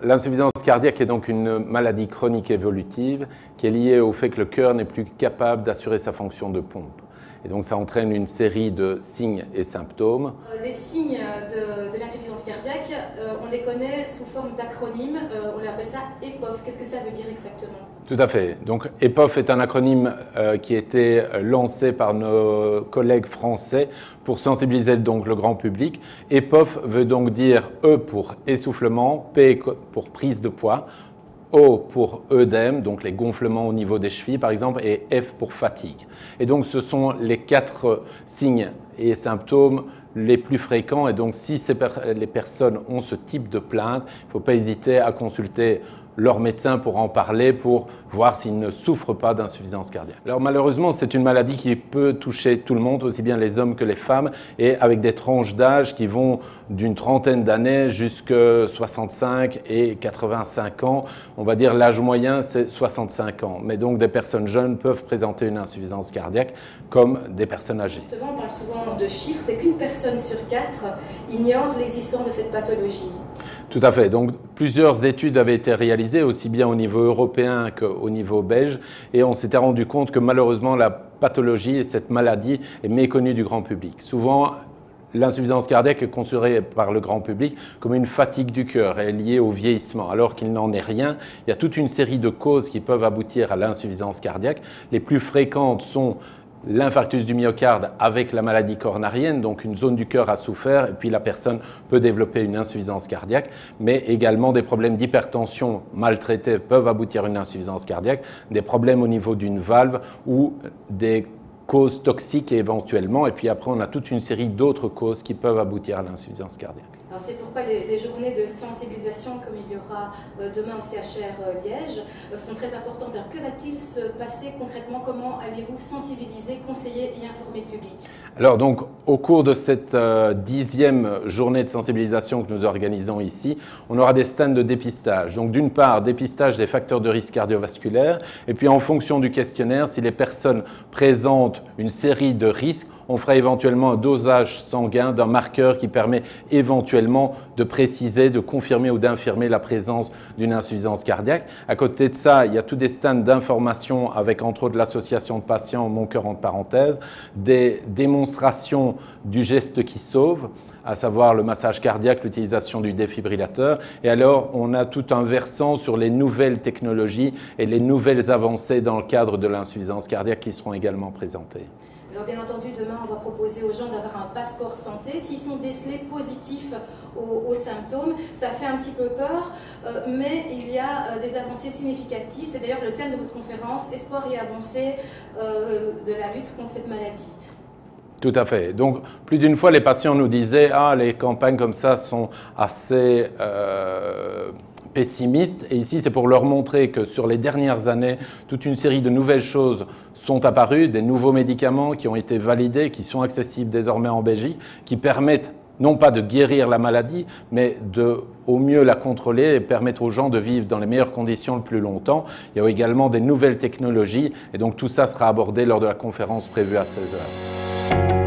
L'insuffisance cardiaque est donc une maladie chronique évolutive qui est liée au fait que le cœur n'est plus capable d'assurer sa fonction de pompe. Et donc ça entraîne une série de signes et symptômes. Les signes de l'insuffisance cardiaque, on les connaît sous forme d'acronyme, on appelle ça EPOF. Qu'est-ce que ça veut dire exactement? Tout à fait. Donc EPOF est un acronyme qui a été lancé par nos collègues français pour sensibiliser donc le grand public. EPOF veut donc dire E pour essoufflement, P pour prise de poids, O pour œdème, donc les gonflements au niveau des chevilles par exemple, et F pour fatigue. Et donc ce sont les 4 signes et symptômes les plus fréquents. Et donc si les personnes ont ce type de plainte, il ne faut pas hésiter à consulter leur médecin pour en parler, pour voir s'ils ne souffrent pas d'insuffisance cardiaque. Alors malheureusement, c'est une maladie qui peut toucher tout le monde, aussi bien les hommes que les femmes, et avec des tranches d'âge qui vont d'une trentaine d'années jusqu'à 65 et 85 ans. On va dire l'âge moyen, c'est 65 ans. Mais donc des personnes jeunes peuvent présenter une insuffisance cardiaque comme des personnes âgées. Justement, on parle souvent de chiffres, c'est qu'une personne sur 4 ignore l'existence de cette pathologie. Tout à fait. Donc, plusieurs études avaient été réalisées, aussi bien au niveau européen qu'au niveau belge, et on s'était rendu compte que malheureusement, la pathologie et cette maladie est méconnue du grand public. Souvent, l'insuffisance cardiaque est considérée par le grand public comme une fatigue du cœur et est liée au vieillissement, alors qu'il n'en est rien. Il y a toute une série de causes qui peuvent aboutir à l'insuffisance cardiaque. Les plus fréquentes sont l'infarctus du myocarde avec la maladie coronarienne, donc une zone du cœur a souffert et puis la personne peut développer une insuffisance cardiaque, mais également des problèmes d'hypertension mal traités peuvent aboutir à une insuffisance cardiaque, des problèmes au niveau d'une valve ou des causes toxiques éventuellement, et puis après on a toute une série d'autres causes qui peuvent aboutir à l'insuffisance cardiaque. Alors c'est pourquoi les journées de sensibilisation, comme il y aura demain au CHR Liège, sont très importantes. Alors que va-t-il se passer concrètement? Comment allez-vous sensibiliser, conseiller et informer le public? Alors donc au cours de cette 10e journée de sensibilisation que nous organisons ici, on aura des stands de dépistage. Donc d'une part, dépistage des facteurs de risque cardiovasculaire, et puis en fonction du questionnaire, si les personnes présentent une série de risques, on fera éventuellement un dosage sanguin d'un marqueur qui permet éventuellement de préciser, de confirmer ou d'infirmer la présence d'une insuffisance cardiaque. À côté de ça, il y a tous des stands d'information avec entre autres l'association de patients Mon Cœur entre parenthèses, des démonstrations du geste qui sauve, à savoir le massage cardiaque, l'utilisation du défibrillateur. Et alors, on a tout un versant sur les nouvelles technologies et les nouvelles avancées dans le cadre de l'insuffisance cardiaque qui seront également présentées. Alors bien entendu, demain, on va proposer aux gens d'avoir un passeport santé. S'ils sont décelés positifs aux symptômes, ça fait un petit peu peur, mais il y a des avancées significatives. C'est d'ailleurs le thème de votre conférence, Espoir et avancées de la lutte contre cette maladie. Tout à fait. Donc, plus d'une fois, les patients nous disaient « Ah, les campagnes comme ça sont assez pessimistes ». Et ici, c'est pour leur montrer que sur les dernières années, toute une série de nouvelles choses sont apparues, des nouveaux médicaments qui ont été validés, qui sont accessibles désormais en Belgique, qui permettent non pas de guérir la maladie, mais de au mieux la contrôler et permettre aux gens de vivre dans les meilleures conditions le plus longtemps. Il y a également des nouvelles technologies et donc tout ça sera abordé lors de la conférence prévue à 16h.